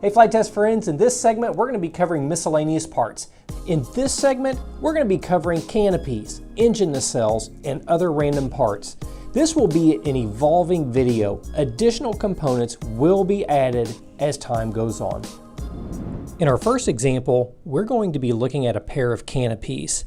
Hey Flight Test friends, in this segment we're going to be covering miscellaneous parts. In this segment we're going to be covering canopies, engine nacelles, and other random parts. This will be an evolving video. Additional components will be added as time goes on. In our first example, we're going to be looking at a pair of canopies.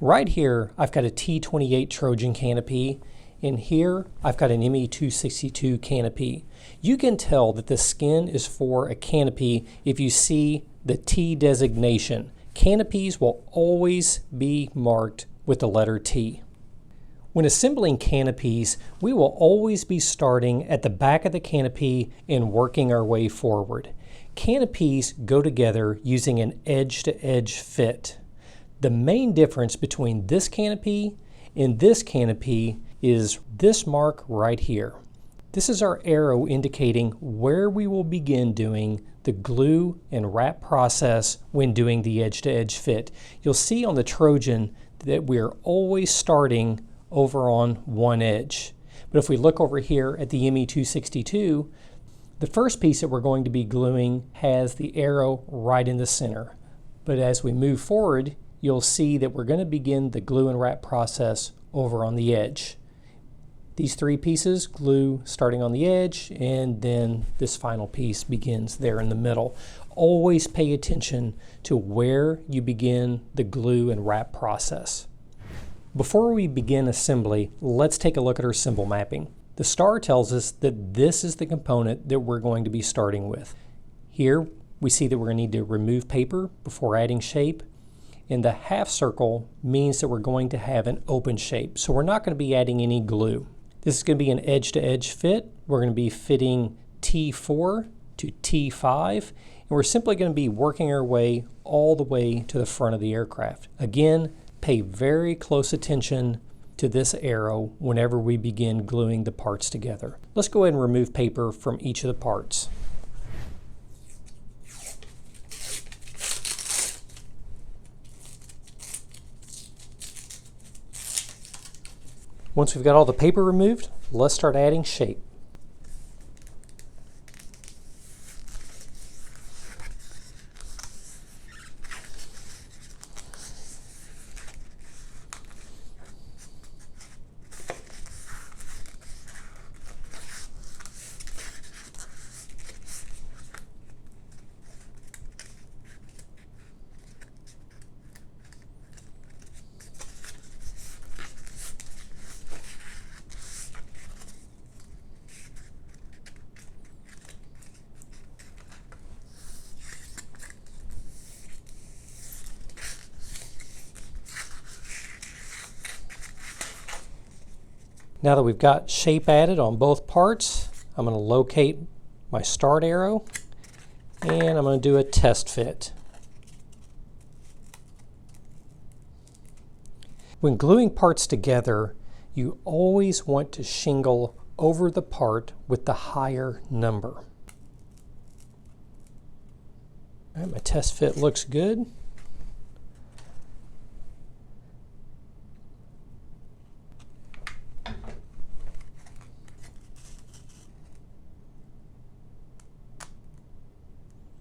Right here I've got a T-28 Trojan canopy. In here, I've got an ME-262 canopy. You can tell that the skin is for a canopy if you see the T designation. Canopies will always be marked with the letter T. When assembling canopies, we will always be starting at the back of the canopy and working our way forward. Canopies go together using an edge-to-edge fit. The main difference between this canopy and this canopy is this mark right here. This is our arrow indicating where we will begin doing the glue and wrap process when doing the edge-to-edge fit. You'll see on the Trojan that we're always starting over on one edge. But if we look over here at the ME-262, the first piece that we're going to be gluing has the arrow right in the center. But as we move forward, you'll see that we're going to begin the glue and wrap process over on the edge. These three pieces glue starting on the edge, and then this final piece begins there in the middle. Always pay attention to where you begin the glue and wrap process. Before we begin assembly, let's take a look at our symbol mapping. The star tells us that this is the component that we're going to be starting with. Here we see that we're going to need to remove paper before adding shape. And the half circle means that we're going to have an open shape. So we're not going to be adding any glue. This is going to be an edge-to-edge fit. We're going to be fitting T4 to T5. And we're simply going to be working our way all the way to the front of the aircraft. Again, pay very close attention to this arrow whenever we begin gluing the parts together. Let's go ahead and remove paper from each of the parts. Once we've got all the paper removed, let's start adding shape. Now that we've got shape added on both parts, I'm going to locate my start arrow and I'm going to do a test fit. When gluing parts together, you always want to shingle over the part with the higher number. All right, my test fit looks good.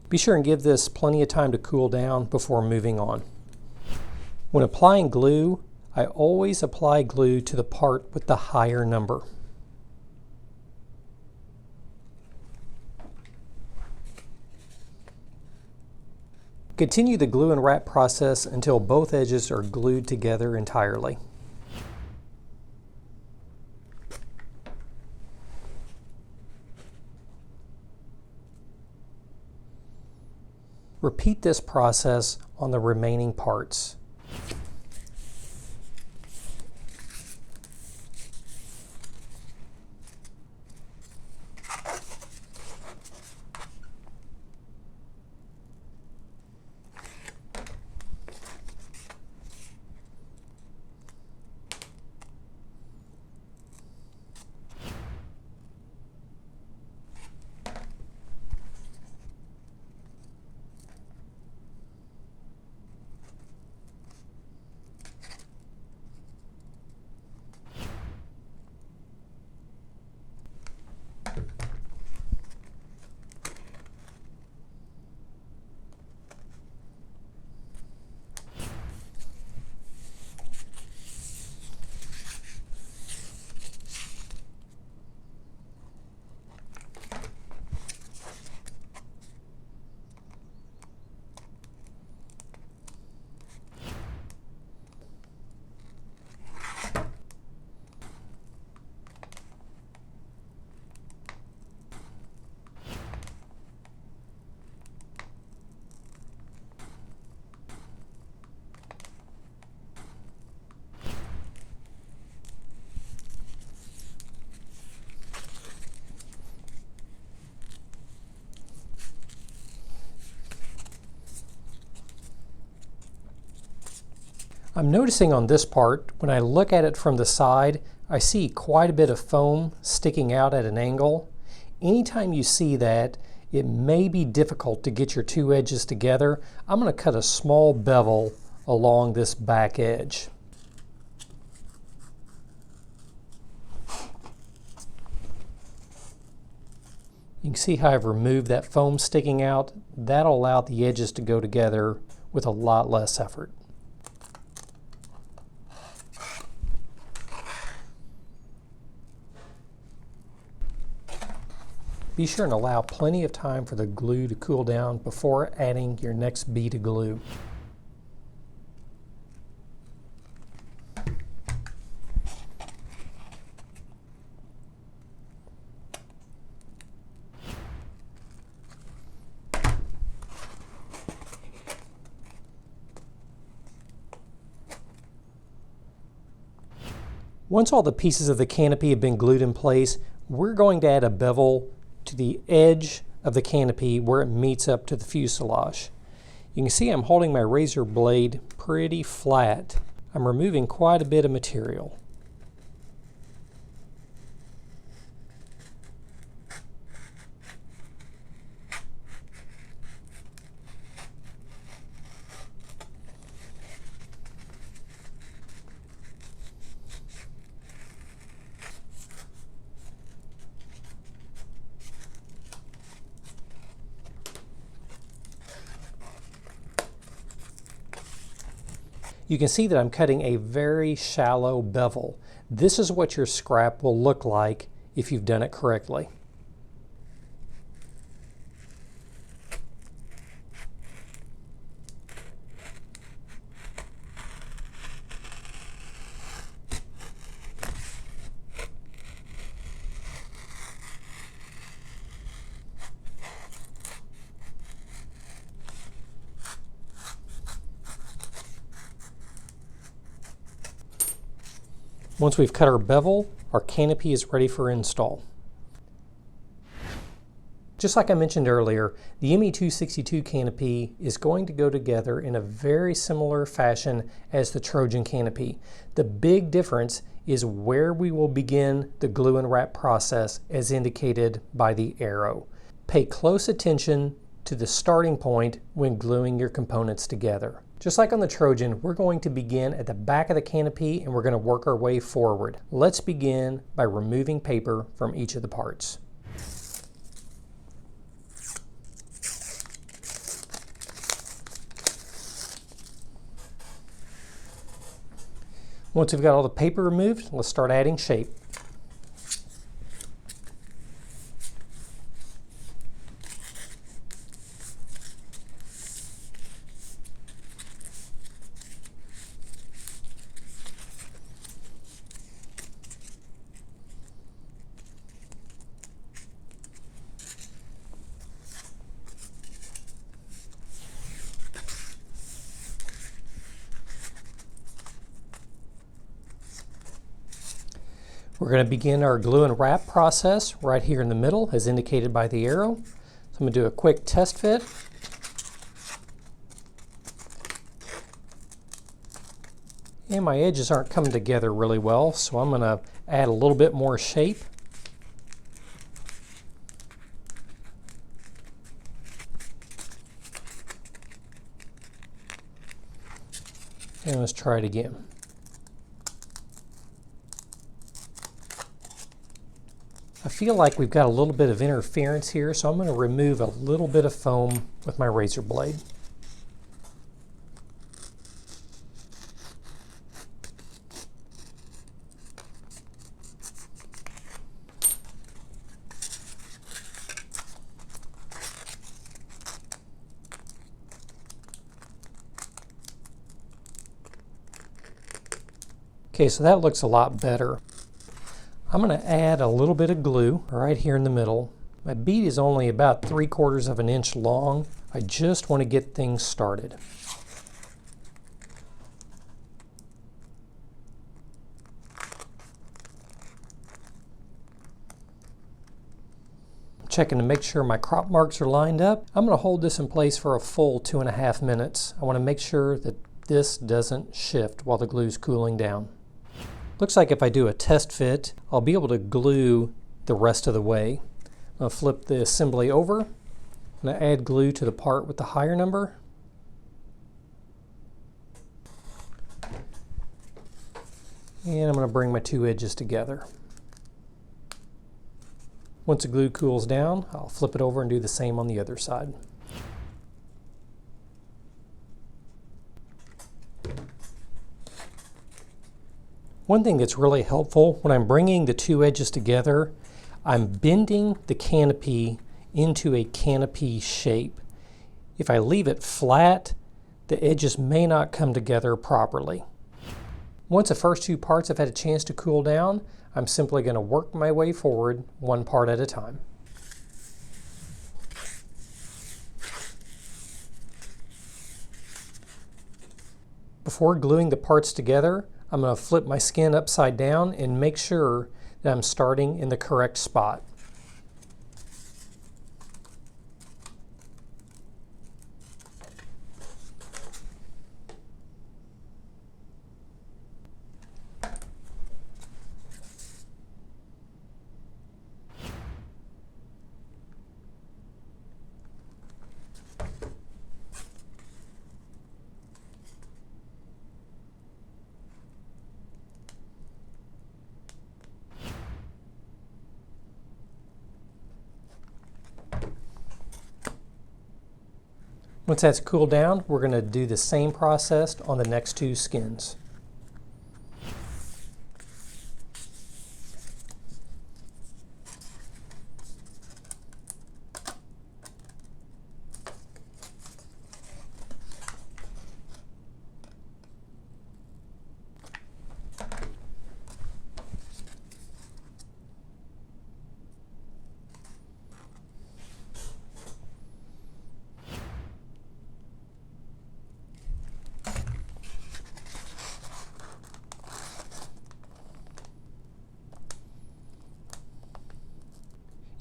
Be sure and give this plenty of time to cool down before moving on. When applying glue, I always apply glue to the part with the higher number. Continue the glue and wrap process until both edges are glued together entirely. Repeat this process on the remaining parts. I'm noticing on this part, when I look at it from the side, I see quite a bit of foam sticking out at an angle. Anytime you see that, it may be difficult to get your two edges together. I'm going to cut a small bevel along this back edge. You can see how I've removed that foam sticking out. That'll allow the edges to go together with a lot less effort. Be sure and allow plenty of time for the glue to cool down before adding your next bead of glue. Once all the pieces of the canopy have been glued in place, we're going to add a bevel to the edge of the canopy where it meets up to the fuselage. You can see I'm holding my razor blade pretty flat. I'm removing quite a bit of material. You can see that I'm cutting a very shallow bevel. This is what your scrap will look like if you've done it correctly. Once we've cut our bevel, our canopy is ready for install. Just like I mentioned earlier, the ME262 canopy is going to go together in a very similar fashion as the Trojan canopy. The big difference is where we will begin the glue and wrap process as indicated by the arrow. Pay close attention to the starting point when gluing your components together. Just like on the Trojan, we're going to begin at the back of the canopy and we're going to work our way forward. Let's begin by removing paper from each of the parts. Once we've got all the paper removed, let's start adding shape. We're going to begin our glue and wrap process right here in the middle as indicated by the arrow. So I'm going to do a quick test fit. And my edges aren't coming together really well, so I'm going to add a little bit more shape. And let's try it again. I feel like we've got a little bit of interference here, so I'm going to remove a little bit of foam with my razor blade. Okay, so that looks a lot better. I'm going to add a little bit of glue right here in the middle. My bead is only about 3/4 of an inch long. I just want to get things started. I'm checking to make sure my crop marks are lined up. I'm going to hold this in place for a full 2.5 minutes. I want to make sure that this doesn't shift while the glue's cooling down. Looks like if I do a test fit, I'll be able to glue the rest of the way. I'll flip the assembly over. I'm going to add glue to the part with the higher number. And I'm going to bring my two edges together. Once the glue cools down, I'll flip it over and do the same on the other side. One thing that's really helpful when I'm bringing the two edges together, I'm bending the canopy into a canopy shape. If I leave it flat, the edges may not come together properly. Once the first two parts have had a chance to cool down, I'm simply going to work my way forward one part at a time. Before gluing the parts together, I'm going to flip my skin upside down and make sure that I'm starting in the correct spot. Once that's cooled down, we're going to do the same process on the next two skins.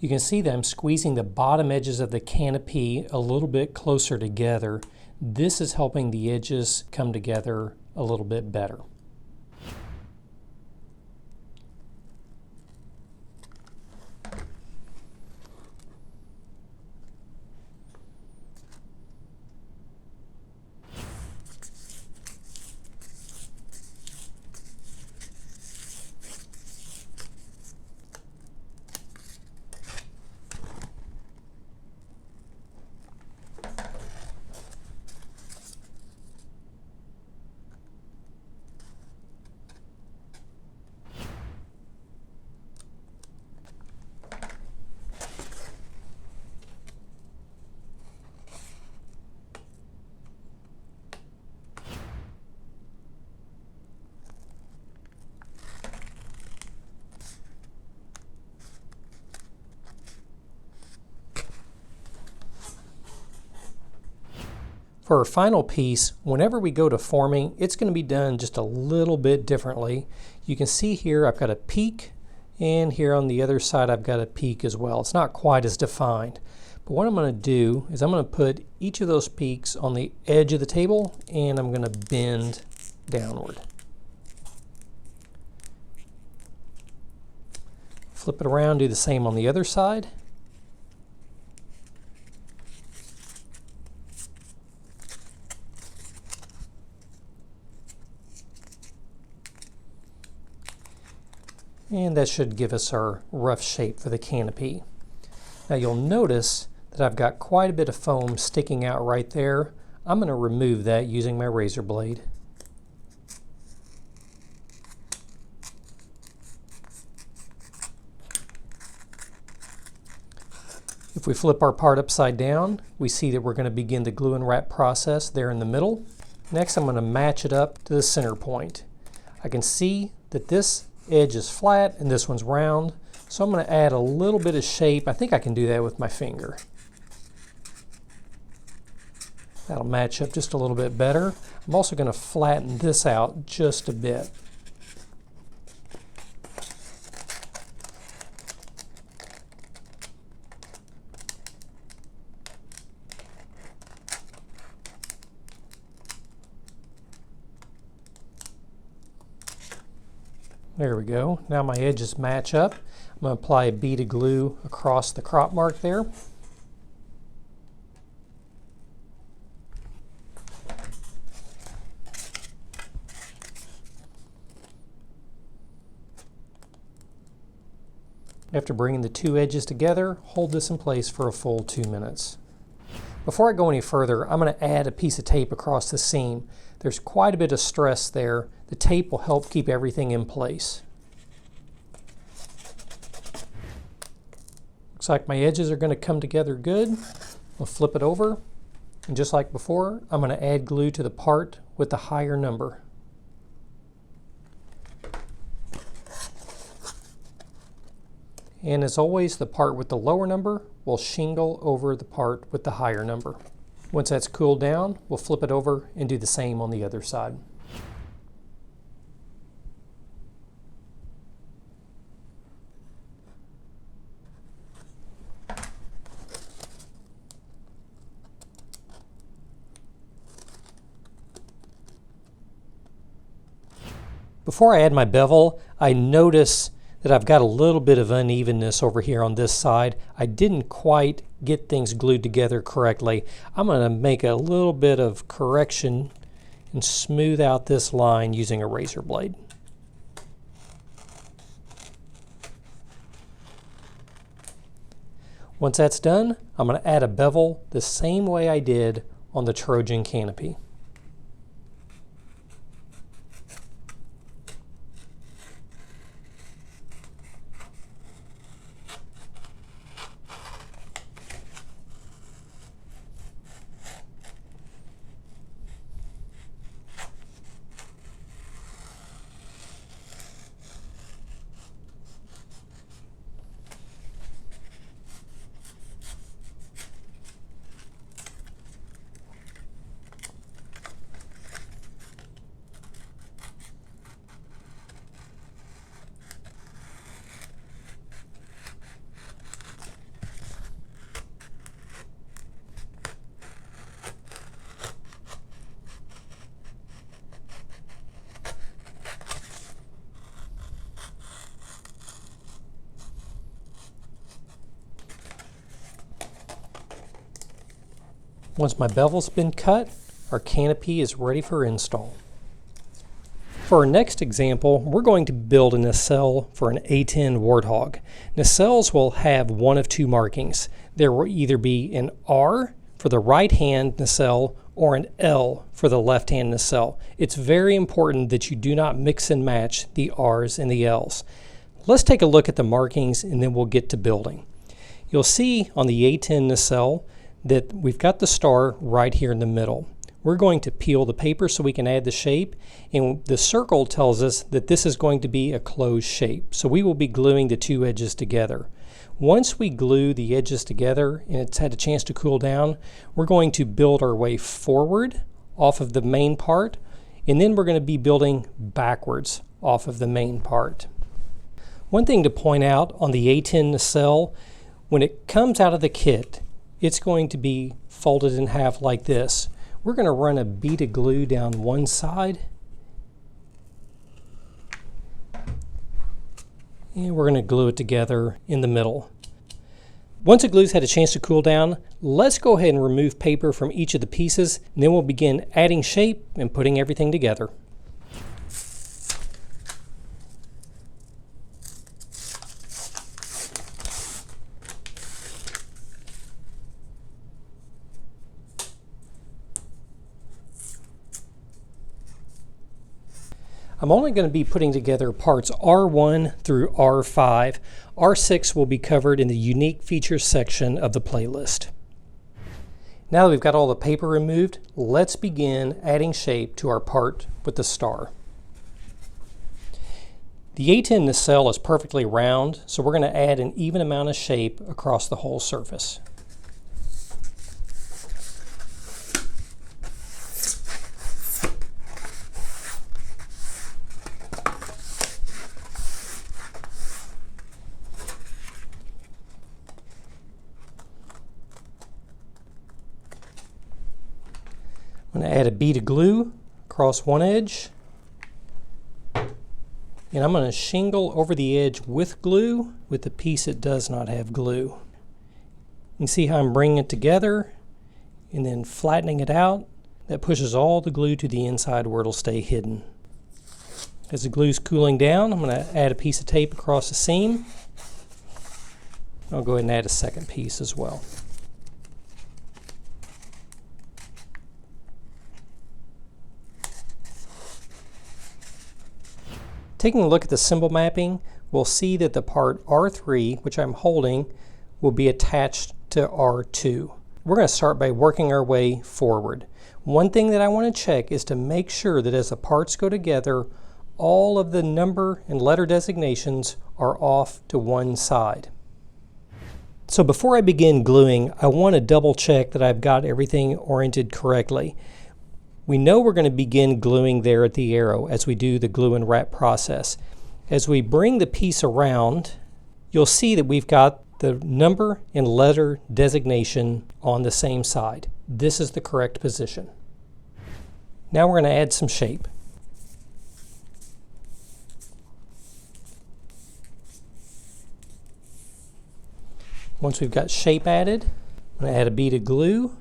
You can see that I'm squeezing the bottom edges of the canopy a little bit closer together. This is helping the edges come together a little bit better. For our final piece, whenever we go to forming, it's going to be done just a little bit differently. You can see here I've got a peak, and here on the other side I've got a peak as well. It's not quite as defined. But what I'm going to do is I'm going to put each of those peaks on the edge of the table, and I'm going to bend downward. Flip it around, do the same on the other side. And that should give us our rough shape for the canopy. Now you'll notice that I've got quite a bit of foam sticking out right there. I'm going to remove that using my razor blade. If we flip our part upside down, we see that we're going to begin the glue and wrap process there in the middle. Next, I'm going to match it up to the center point. I can see that this edge is flat and this one's round, so I'm going to add a little bit of shape. I think I can do that with my finger. That'll match up just a little bit better. I'm also going to flatten this out just a bit. There we go. Now my edges match up. I'm going to apply a bead of glue across the crop mark there. After bringing the two edges together, hold this in place for a full 2 minutes. Before I go any further, I'm going to add a piece of tape across the seam. There's quite a bit of stress there. The tape will help keep everything in place. Looks like my edges are going to come together good. I'll flip it over, and just like before, I'm going to add glue to the part with the higher number. And as always, the part with the lower number will shingle over the part with the higher number. Once that's cooled down, we'll flip it over and do the same on the other side. Before I add my bevel, I notice that I've got a little bit of unevenness over here on this side. I didn't quite get things glued together correctly. I'm going to make a little bit of correction and smooth out this line using a razor blade. Once that's done, I'm going to add a bevel the same way I did on the Trojan canopy. Once my bevel's been cut, our canopy is ready for install. For our next example, we're going to build a nacelle for an A10 warthog. Nacelles will have one of two markings. There will either be an R for the right-hand nacelle or an L for the left-hand nacelle. It's very important that you do not mix and match the R's and the L's. Let's take a look at the markings and then we'll get to building. You'll see on the A10 nacelle that we've got the star right here in the middle. We're going to peel the paper so we can add the shape, and the circle tells us that this is going to be a closed shape. So we will be gluing the two edges together. Once we glue the edges together and it's had a chance to cool down, we're going to build our way forward off of the main part, and then we're going to be building backwards off of the main part. One thing to point out on the A10 nacelle, when it comes out of the kit, it's going to be folded in half like this. We're going to run a bead of glue down one side, and we're going to glue it together in the middle. Once the glue's had a chance to cool down, let's go ahead and remove paper from each of the pieces, and then we'll begin adding shape and putting everything together. I'm only going to be putting together parts R1 through R5. R6 will be covered in the unique features section of the playlist. Now that we've got all the paper removed, let's begin adding shape to our part with the star. The A10 nacelle is perfectly round, so we're going to add an even amount of shape across the whole surface. I'm going to add a bead of glue across one edge And I'm going to shingle over the edge with glue with the piece that does not have glue. You can see how I'm bringing it together and then flattening it out. That pushes all the glue to the inside where it'll stay hidden. As the glue's cooling down, I'm going to add a piece of tape across the seam. I'll go ahead and add a second piece as well. Taking a look at the symbol mapping, we'll see that the part R3, which I'm holding, will be attached to R2. We're going to start by working our way forward. One thing that I want to check is to make sure that as the parts go together, all of the number and letter designations are off to one side. So before I begin gluing, I want to double check that I've got everything oriented correctly. We know we're going to begin gluing there at the arrow as we do the glue and wrap process. As we bring the piece around, you'll see that we've got the number and letter designation on the same side. This is the correct position. Now we're going to add some shape. Once we've got shape added, I'm going to add a bead of glue.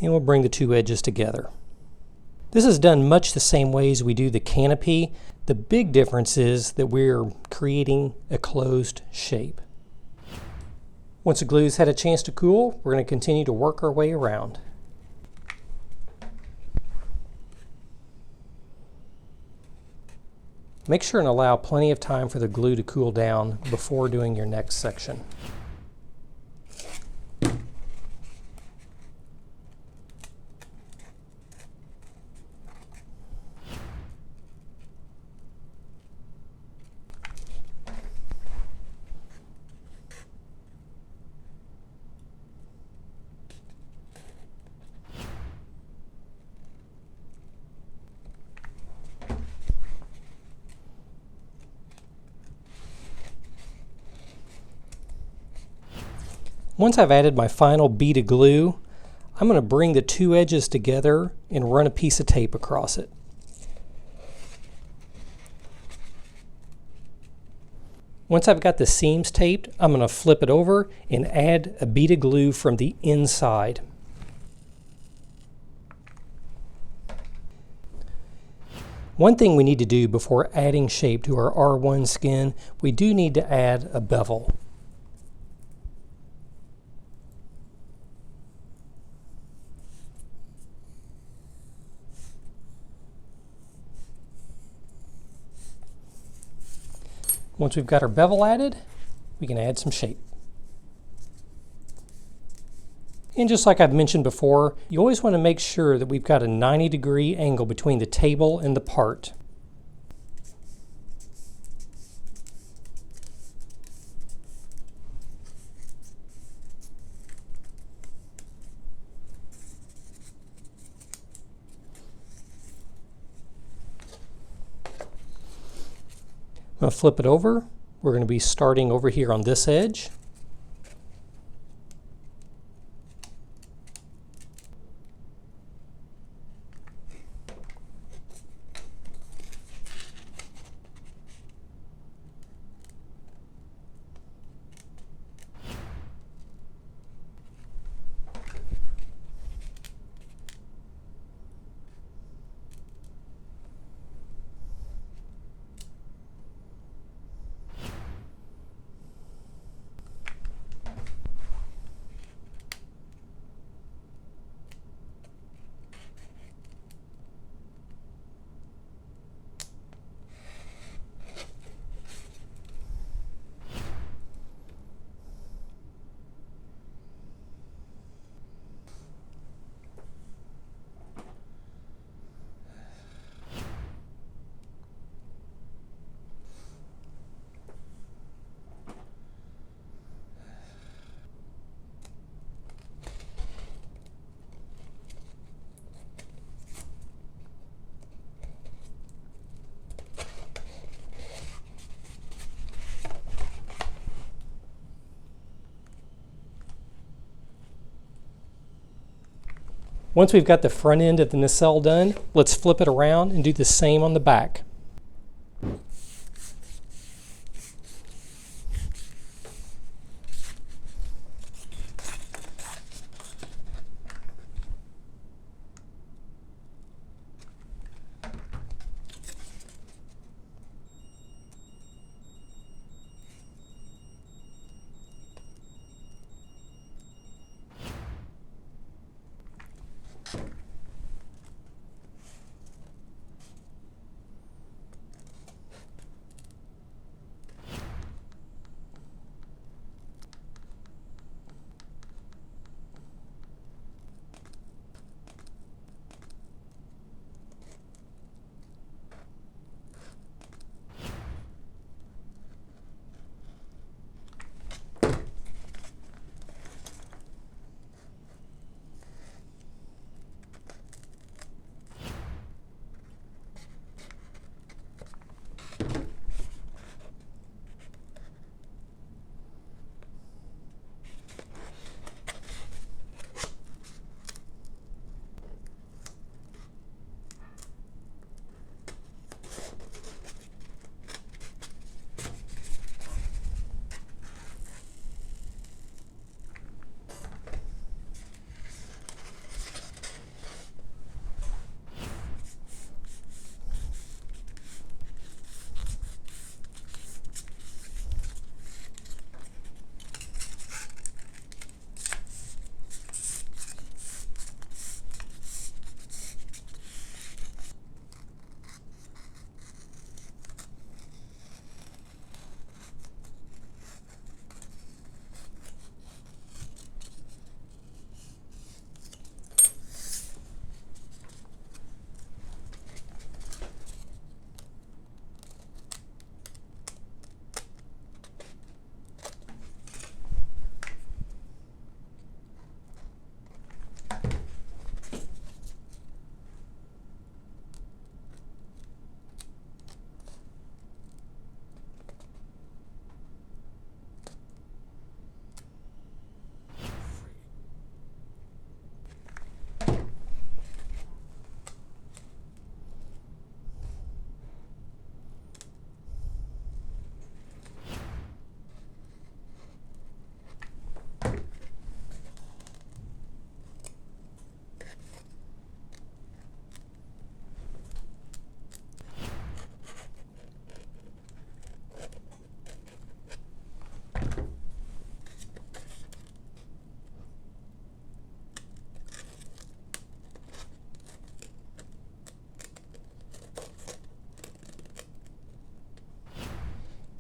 And we'll bring the two edges together. This is done much the same way as we do the canopy. The big difference is that we're creating a closed shape. Once the glue's had a chance to cool, we're going to continue to work our way around. Make sure and allow plenty of time for the glue to cool down before doing your next section. Once I've added my final bead of glue, I'm going to bring the two edges together and run a piece of tape across it. Once I've got the seams taped, I'm going to flip it over and add a bead of glue from the inside. One thing we need to do before adding shape to our R1 skin, we do need to add a bevel. Once we've got our bevel added, we can add some shape. And just like I've mentioned before, you always want to make sure that we've got a 90-degree angle between the table and the part. I'm going to flip it over. We're going to be starting over here on this edge. Once we've got the front end of the nacelle done, let's flip it around and do the same on the back.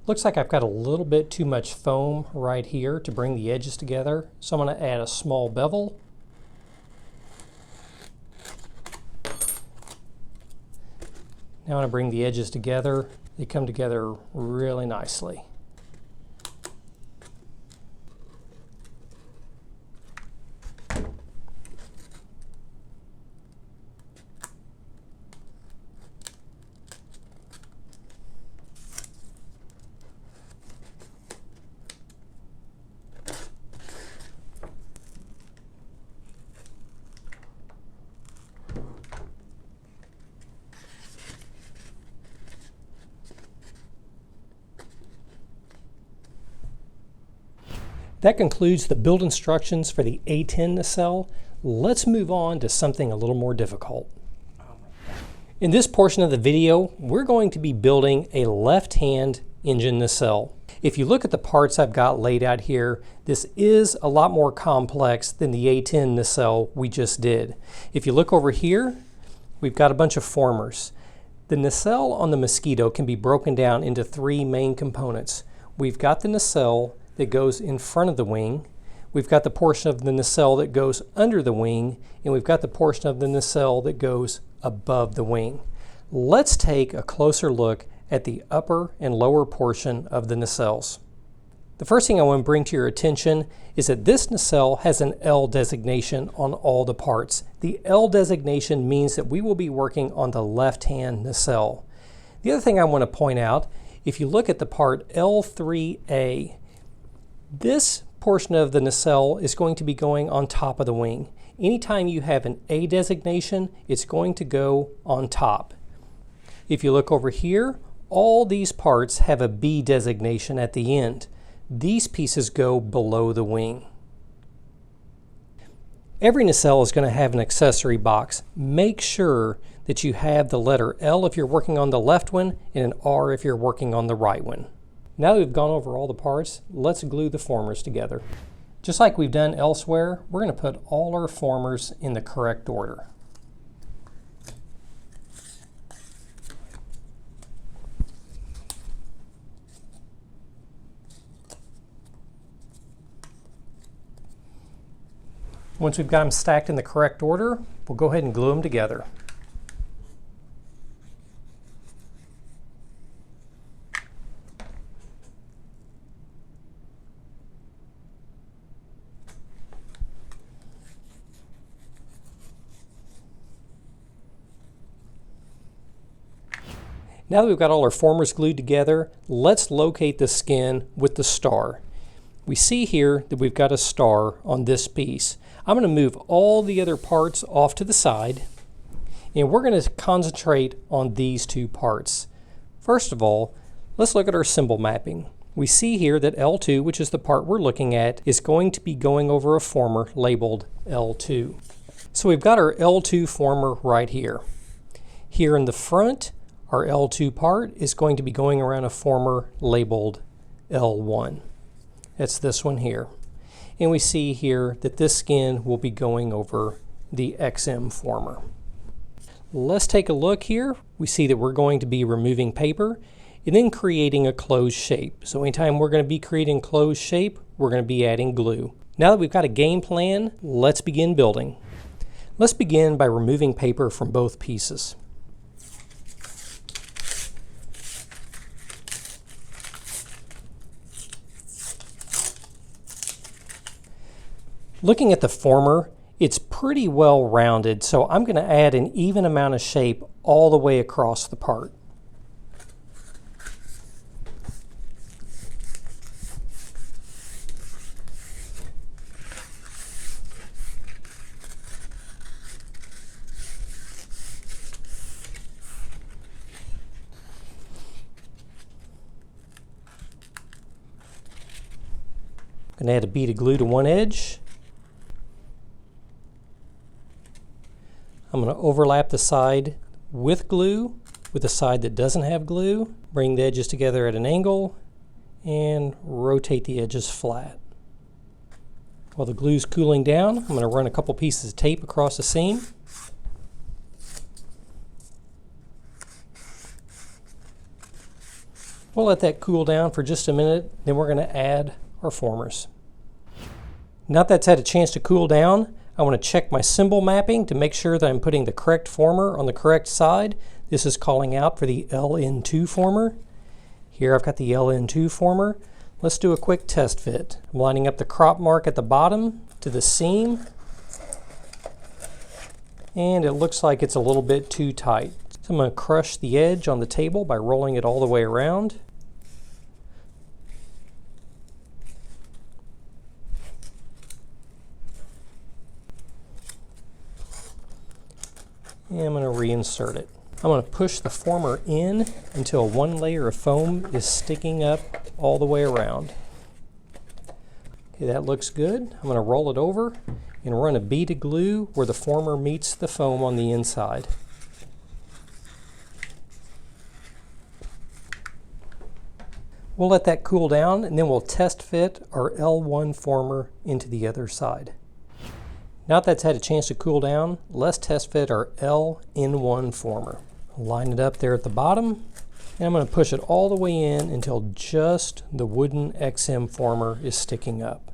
Looks like I've got a little bit too much foam right here to bring the edges together, so I'm going to add a small bevel. Now when I bring the edges together, they come together really nicely. That concludes the build instructions for the A10 nacelle. Let's move on to something a little more difficult. In this portion of the video, we're going to be building a left-hand engine nacelle. If you look at the parts I've got laid out here, this is a lot more complex than the A10 nacelle we just did. If you look over here, we've got a bunch of formers. The nacelle on the Mosquito can be broken down into three main components. We've got the nacelle that goes in front of the wing, we've got the portion of the nacelle that goes under the wing, and we've got the portion of the nacelle that goes above the wing. Let's take a closer look at the upper and lower portion of the nacelles. The first thing I want to bring to your attention is that this nacelle has an L designation on all the parts. The L designation means that we will be working on the left-hand nacelle. The other thing I want to point out, if you look at the part L3A, this portion of the nacelle is going to be going on top of the wing. anytime you have an A designation, it's going to go on top. If you look over here, all these parts have a B designation at the end. These pieces go below the wing. Every nacelle is going to have an accessory box. Make sure that you have the letter L if you're working on the left one and an R if you're working on the right one. Now that we've gone over all the parts, let's glue the formers together. Just like we've done elsewhere, we're going to put all our formers in the correct order. Once we've got them stacked in the correct order, we'll go ahead and glue them together. Now that we've got all our formers glued together, let's locate the skin with the star. We see here that we've got a star on this piece. I'm going to move all the other parts off to the side, and we're going to concentrate on these two parts. First of all, let's look at our symbol mapping. We see here that L2, which is the part we're looking at, is going to be going over a former labeled L2. So we've got our L2 former right here. Here in the front, our L2 part is going to be going around a former labeled L1. That's this one here. And we see here that this skin will be going over the XM former. Let's take a look here. We see that we're going to be removing paper and then creating a closed shape. So anytime we're going to be creating closed shape, we're going to be adding glue. Now that we've got a game plan, let's begin building. Let's begin by removing paper from both pieces. Looking at the former, it's pretty well rounded, so I'm going to add an even amount of shape all the way across the part. I'm going to add a bead of glue to one edge. I'm going to overlap the side with glue with the side that doesn't have glue. Bring the edges together at an angle and rotate the edges flat. While the glue's cooling down, I'm going to run a couple pieces of tape across the seam. We'll let that cool down for just a minute, then we're going to add our formers. Now that that's had a chance to cool down, I want to check my symbol mapping to make sure that I'm putting the correct former on the correct side. This is calling out for the LN2 former. Here I've got the LN2 former. Let's do a quick test fit. I'm lining up the crop mark at the bottom to the seam, and it looks like it's a little bit too tight. So I'm going to crush the edge on the table by rolling it all the way around. And I'm going to reinsert it. I'm going to push the former in until one layer of foam is sticking up all the way around. Okay, that looks good. I'm going to roll it over and run a bead of glue where the former meets the foam on the inside. We'll let that cool down and then we'll test fit our L1 former into the other side. Now that that's had a chance to cool down, let's test fit our LN1 former. Line it up there at the bottom, and I'm going to push it all the way in until just the wooden XM former is sticking up.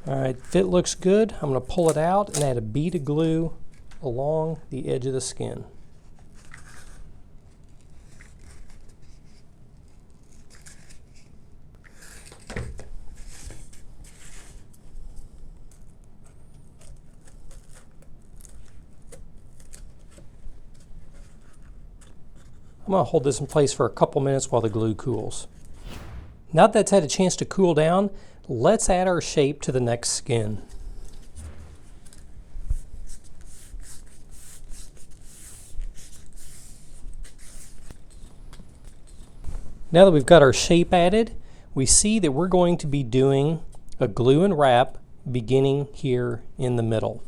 Alright, fit looks good. I'm going to pull it out and add a bead of glue along the edge of the skin. I'm going to hold this in place for a couple minutes while the glue cools. Now that that's had a chance to cool down, let's add our shape to the next skin. Now that we've got our shape added, we see that we're going to be doing a glue and wrap beginning here in the middle.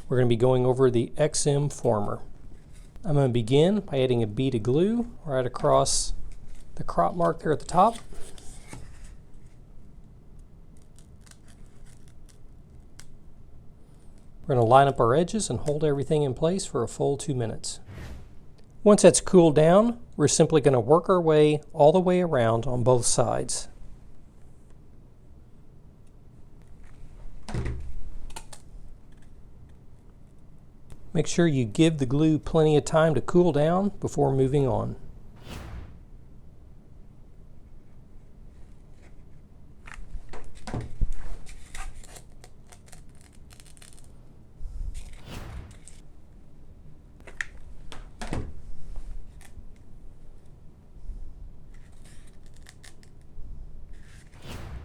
We're going to be going over the XM former. I'm going to begin by adding a bead of glue right across the crop mark there at the top. We're going to line up our edges and hold everything in place for a full 2 minutes. Once that's cooled down, we're simply going to work our way all the way around on both sides. Make sure you give the glue plenty of time to cool down before moving on.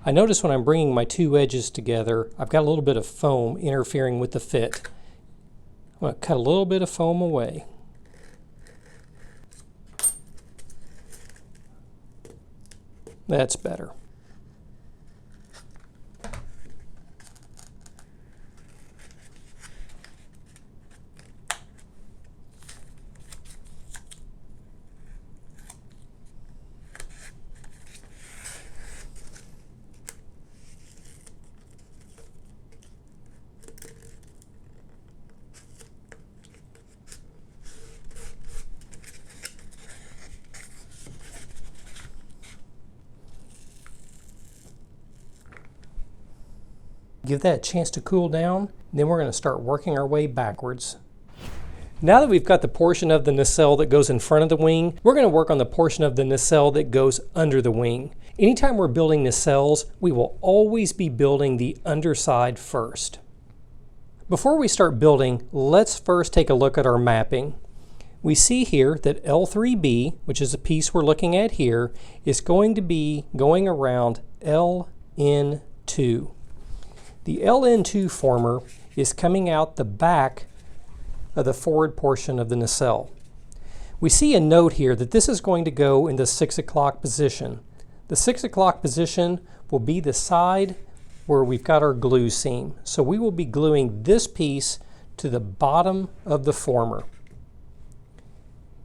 I notice when I'm bringing my two edges together, I've got a little bit of foam interfering with the fit. I'm going to cut a little bit of foam away. That's better. Give that a chance to cool down, then we're going to start working our way backwards. Now that we've got the portion of the nacelle that goes in front of the wing, we're going to work on the portion of the nacelle that goes under the wing. Anytime we're building nacelles, we will always be building the underside first. Before we start building, let's first take a look at our mapping. We see here that L3B, which is the piece we're looking at here, is going to be going around LN2. The LN2 former is coming out the back of the forward portion of the nacelle. We see a note here that this is going to go in the 6 o'clock position. The 6 o'clock position will be the side where we've got our glue seam. So we will be gluing this piece to the bottom of the former.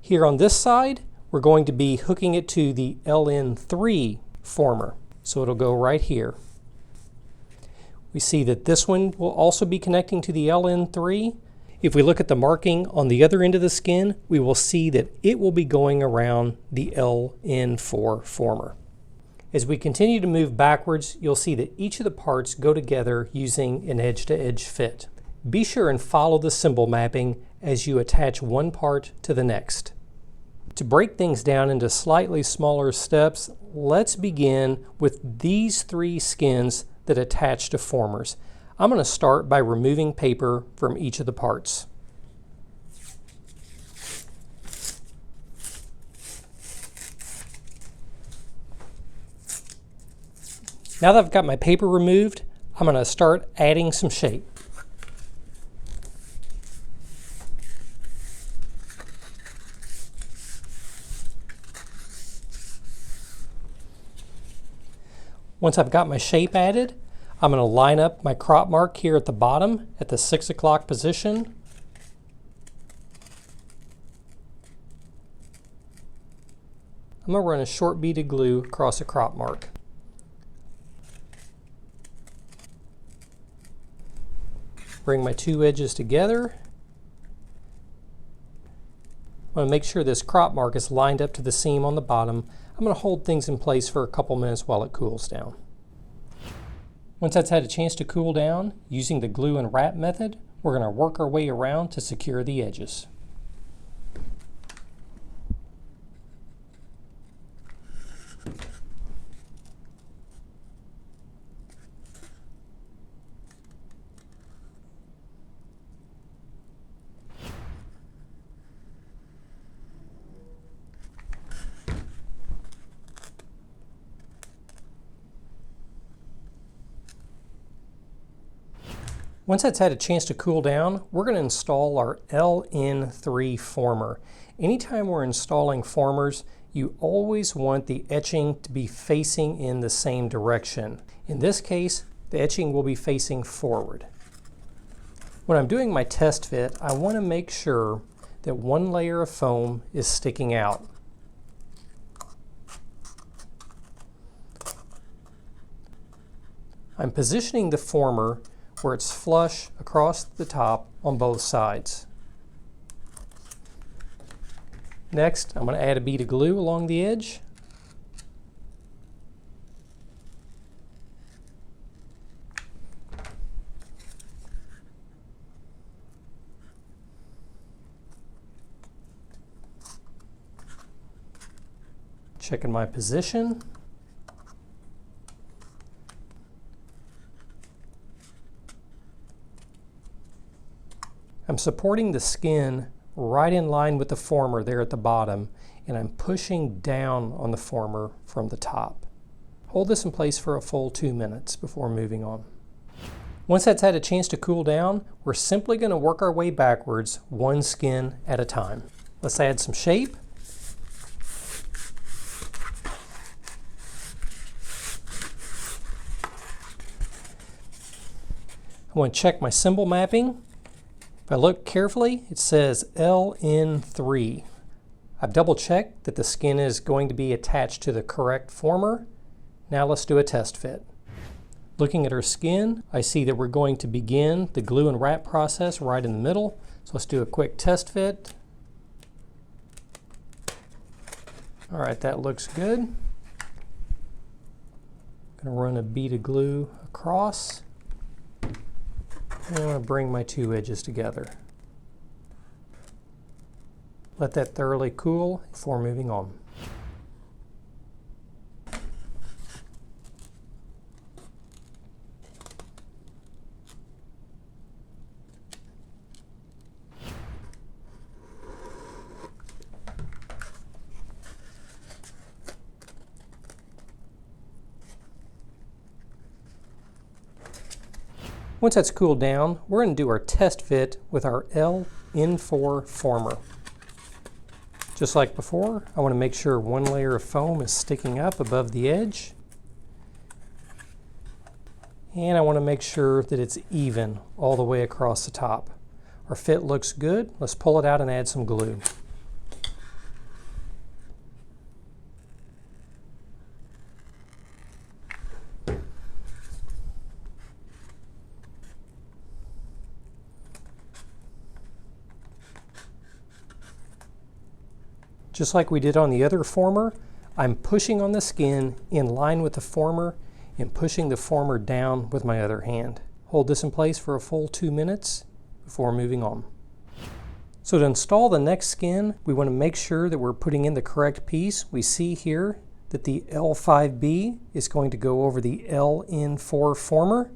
Here on this side, we're going to be hooking it to the LN3 former. So it'll go right here. We see that this one will also be connecting to the LN3. If we look at the marking on the other end of the skin, we will see that it will be going around the LN4 former. As we continue to move backwards, you'll see that each of the parts go together using an edge-to-edge fit. Be sure and follow the symbol mapping as you attach one part to the next. To break things down into slightly smaller steps, let's begin with these three skins that attach to formers. I'm going to start by removing paper from each of the parts. Now that I've got my paper removed, I'm going to start adding some shape. Once I've got my shape added, I'm going to line up my crop mark here at the bottom at the 6 o'clock position. I'm going to run a short bead of glue across the crop mark. Bring my two edges together. I want to make sure this crop mark is lined up to the seam on the bottom. I'm going to hold things in place for a couple minutes while it cools down. Once that's had a chance to cool down, using the glue and wrap method, we're going to work our way around to secure the edges. Once that's had a chance to cool down, we're going to install our LN3 former. Anytime we're installing formers, you always want the etching to be facing in the same direction. In this case, the etching will be facing forward. When I'm doing my test fit, I want to make sure that one layer of foam is sticking out. I'm positioning the former where it's flush across the top on both sides. Next, I'm going to add a bead of glue along the edge. Checking my position. I'm supporting the skin right in line with the former there at the bottom, and I'm pushing down on the former from the top. Hold this in place for a full 2 minutes before moving on. Once that's had a chance to cool down, we're simply going to work our way backwards, one skin at a time. Let's add some shape. I want to check my symbol mapping. If I look carefully, it says LN3. I've double checked that the skin is going to be attached to the correct former. Now let's do a test fit. Looking at our skin, I see that we're going to begin the glue and wrap process right in the middle. So let's do a quick test fit. All right, that looks good. I'm going to run a bead of glue across. I'm going to bring my two edges together. Let that thoroughly cool before moving on. Once that's cooled down, we're going to do our test fit with our LN4 former. Just like before, I want to make sure one layer of foam is sticking up above the edge. And I want to make sure that it's even all the way across the top. Our fit looks good. Let's pull it out and add some glue. Just like we did on the other former, I'm pushing on the skin in line with the former and pushing the former down with my other hand. Hold this in place for a full 2 minutes before moving on. So to install the next skin, we want to make sure that we're putting in the correct piece. We see here that the L5B is going to go over the LN4 former,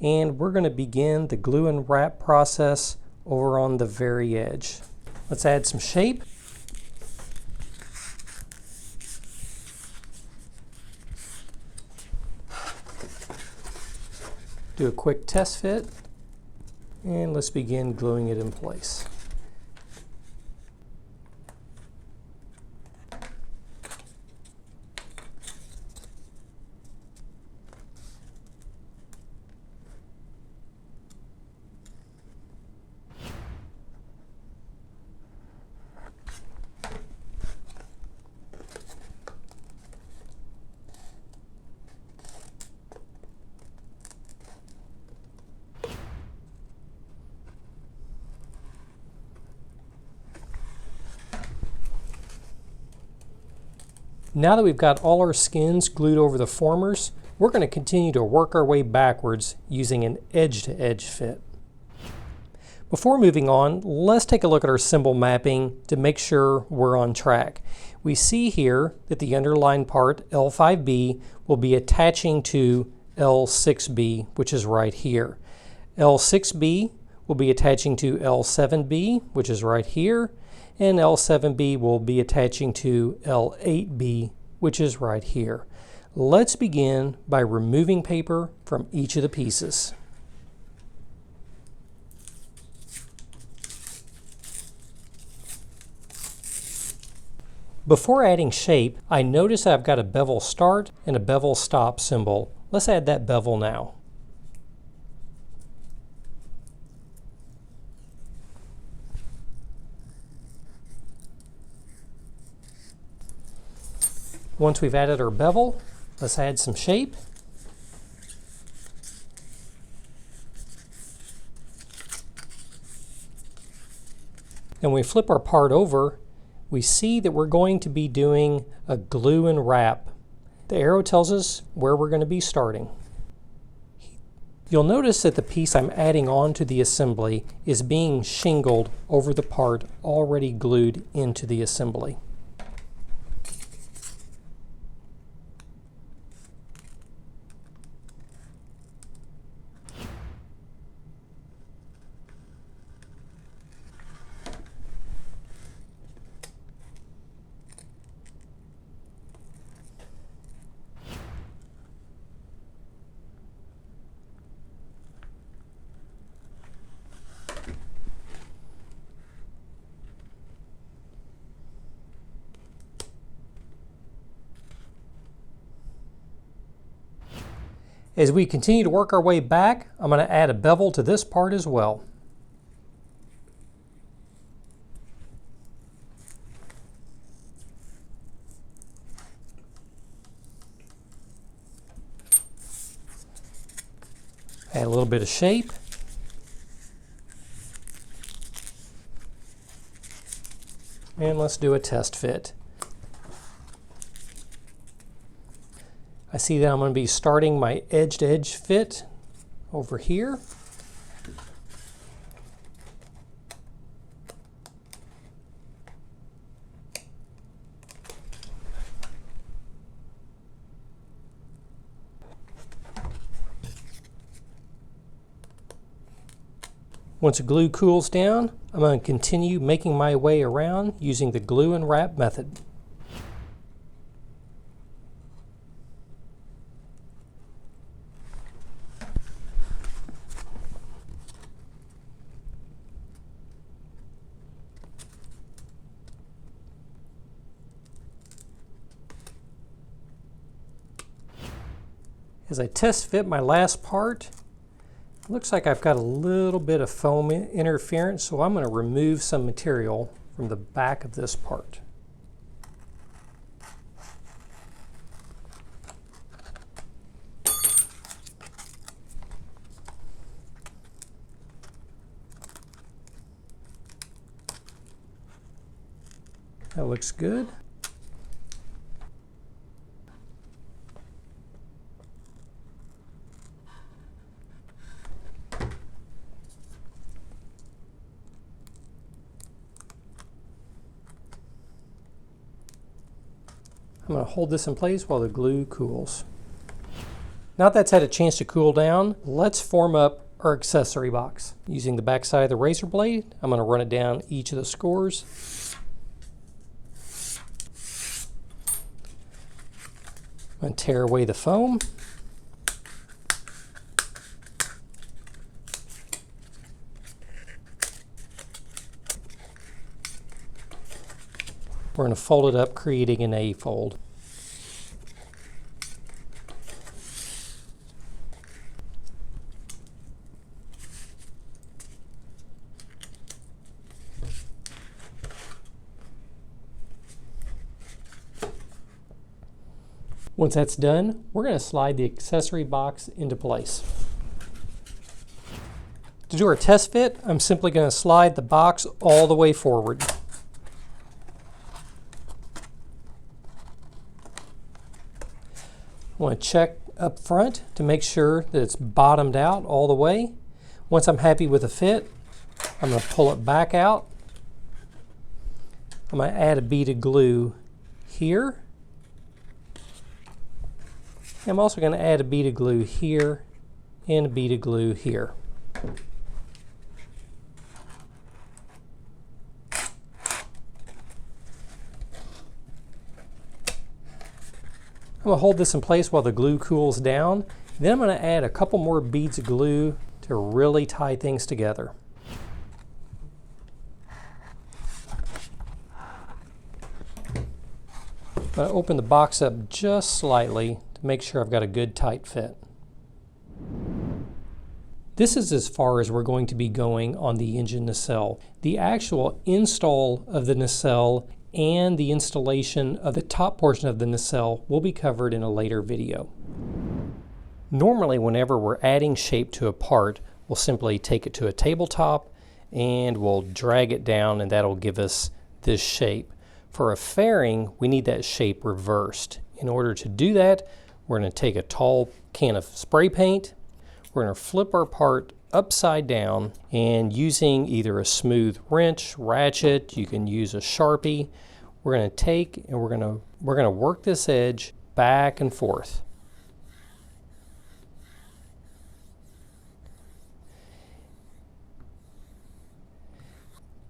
and we're going to begin the glue and wrap process over on the very edge. Let's add some shape. Do a quick test fit, and let's begin gluing it in place. Now that we've got all our skins glued over the formers, we're going to continue to work our way backwards using an edge-to-edge fit. Before moving on, let's take a look at our symbol mapping to make sure we're on track. We see here that the underlined part, L5B, will be attaching to L6B, which is right here. L6B will be attaching to L7B, which is right here, and L7B will be attaching to L8B, which is right here. Let's begin by removing paper from each of the pieces. Before adding shape, I notice I've got a bevel start and a bevel stop symbol. Let's add that bevel now. Once we've added our bevel, let's add some shape. And when we flip our part over, we see that we're going to be doing a glue and wrap. The arrow tells us where we're going to be starting. You'll notice that the piece I'm adding on to the assembly is being shingled over the part already glued into the assembly. As we continue to work our way back, I'm going to add a bevel to this part as well. Add a little bit of shape. And let's do a test fit. I see that I'm going to be starting my edge-to-edge fit over here. Once the glue cools down, I'm going to continue making my way around using the glue and wrap method. As I test fit my last part, it looks like I've got a little bit of foam interference, so I'm going to remove some material from the back of this part. That looks good. I'm going to hold this in place while the glue cools. Now that that's had a chance to cool down, let's form up our accessory box. Using the back side of the razor blade, I'm going to run it down each of the scores. I'm going to tear away the foam. We're going to fold it up, creating an A fold. Once that's done, we're going to slide the accessory box into place. To do our test fit, I'm simply going to slide the box all the way forward. I want to check up front to make sure that it's bottomed out all the way. Once I'm happy with the fit, I'm going to pull it back out. I'm going to add a bead of glue here. I'm also going to add a bead of glue here and a bead of glue here. I'm going to hold this in place while the glue cools down. Then I'm going to add a couple more beads of glue to really tie things together. I'm going to open the box up just slightly to make sure I've got a good tight fit. This is as far as we're going to be going on the engine nacelle. The actual install of the nacelle and the installation of the top portion of the nacelle will be covered in a later video. Normally, whenever we're adding shape to a part, we'll simply take it to a tabletop and we'll drag it down, and that'll give us this shape. For a fairing, we need that shape reversed. In order to do that, we're going to take a tall can of spray paint. We're going to flip our part upside down, and using either a smooth wrench, ratchet, you can use a Sharpie, we're going to take and we're going to work this edge back and forth.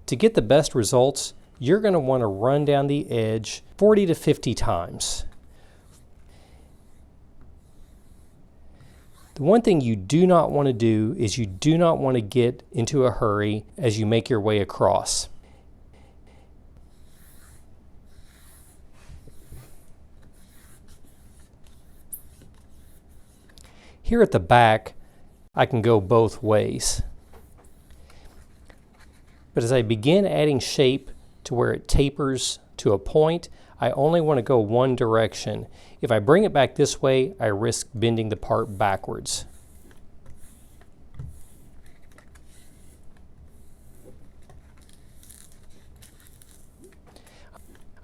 To get the best results, you're going to want to run down the edge 40 to 50 times. The one thing you do not want to do is you do not want to get into a hurry as you make your way across. Here at the back, I can go both ways. But as I begin adding shape to where it tapers to a point, I only want to go one direction. If I bring it back this way, I risk bending the part backwards.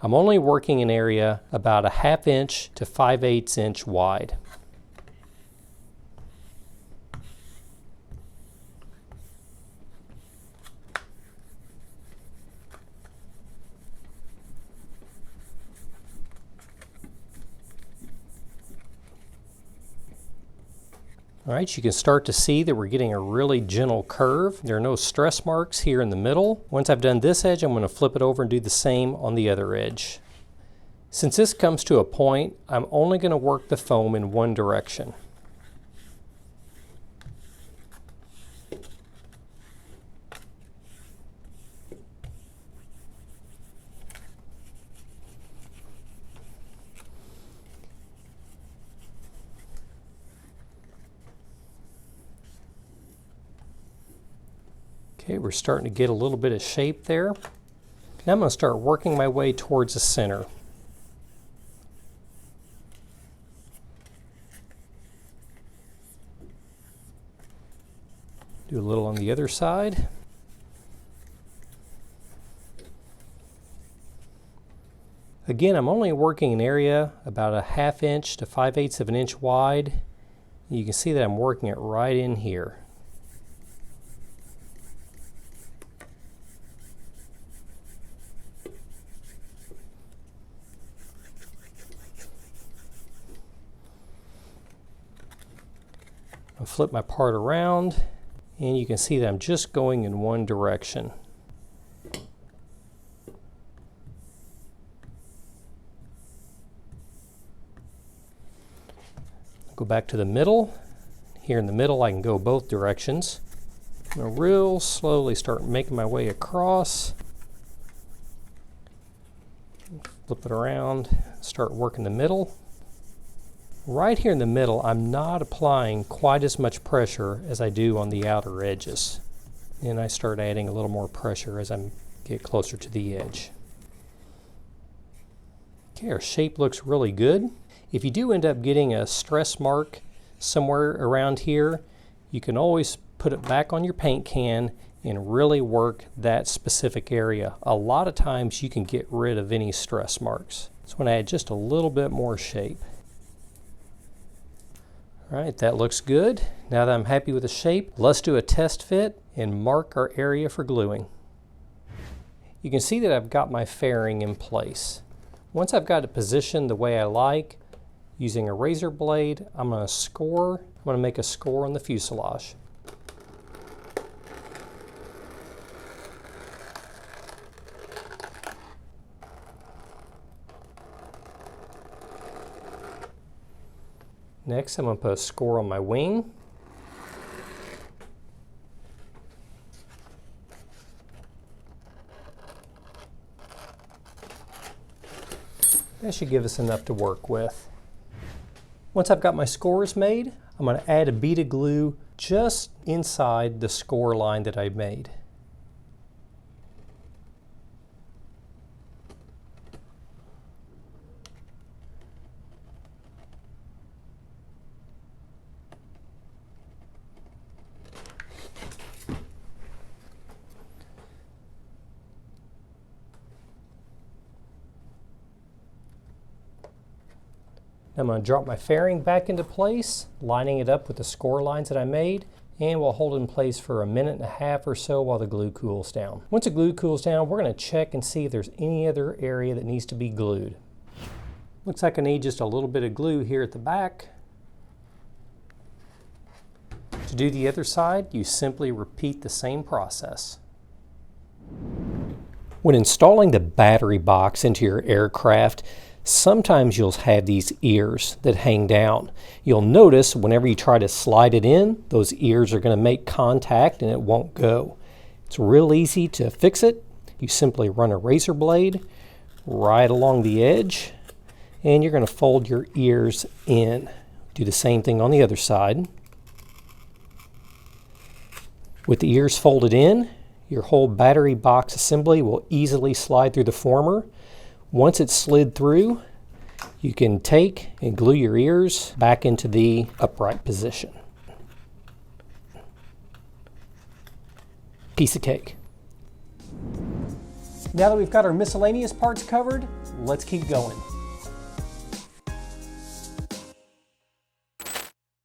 I'm only working an area about a 1/2 inch to 5/8 inch wide. All right, you can start to see that we're getting a really gentle curve. There are no stress marks here in the middle. Once I've done this edge, I'm going to flip it over and do the same on the other edge. Since this comes to a point, I'm only going to work the foam in one direction. Okay, we're starting to get a little bit of shape there. Now I'm going to start working my way towards the center. Do a little on the other side. Again, I'm only working an area about a 1/2 inch to 5/8 of an inch wide. You can see that I'm working it right in here. I'll flip my part around, and you can see that I'm just going in one direction. Go back to the middle. Here in the middle, I can go both directions. I'm going to real slowly start making my way across. Flip it around, start working the middle. Right here in the middle, I'm not applying quite as much pressure as I do on the outer edges. And I start adding a little more pressure as I get closer to the edge. Okay, our shape looks really good. If you do end up getting a stress mark somewhere around here, you can always put it back on your paint can and really work that specific area. A lot of times you can get rid of any stress marks. So I'm going to add just a little bit more shape. All right, that looks good. Now that I'm happy with the shape, let's do a test fit and mark our area for gluing. You can see that I've got my fairing in place. Once I've got it positioned the way I like, using a razor blade, I'm going to make a score on the fuselage. Next, I'm going to put a score on my wing. That should give us enough to work with. Once I've got my scores made, I'm going to add a bead of glue just inside the score line that I made. I'm going to drop my fairing back into place, lining it up with the score lines that I made, and we'll hold it in place for a minute and a half or so while the glue cools down. Once the glue cools down, we're going to check and see if there's any other area that needs to be glued. Looks like I need just a little bit of glue here at the back. To do the other side, you simply repeat the same process. When installing the battery box into your aircraft, sometimes you'll have these ears that hang down. You'll notice whenever you try to slide it in, those ears are going to make contact and it won't go. It's real easy to fix it. You simply run a razor blade right along the edge and you're going to fold your ears in. Do the same thing on the other side. With the ears folded in, your whole battery box assembly will easily slide through the former. Once it's slid through, you can take and glue your ears back into the upright position. Piece of cake. Now that we've got our miscellaneous parts covered, let's keep going.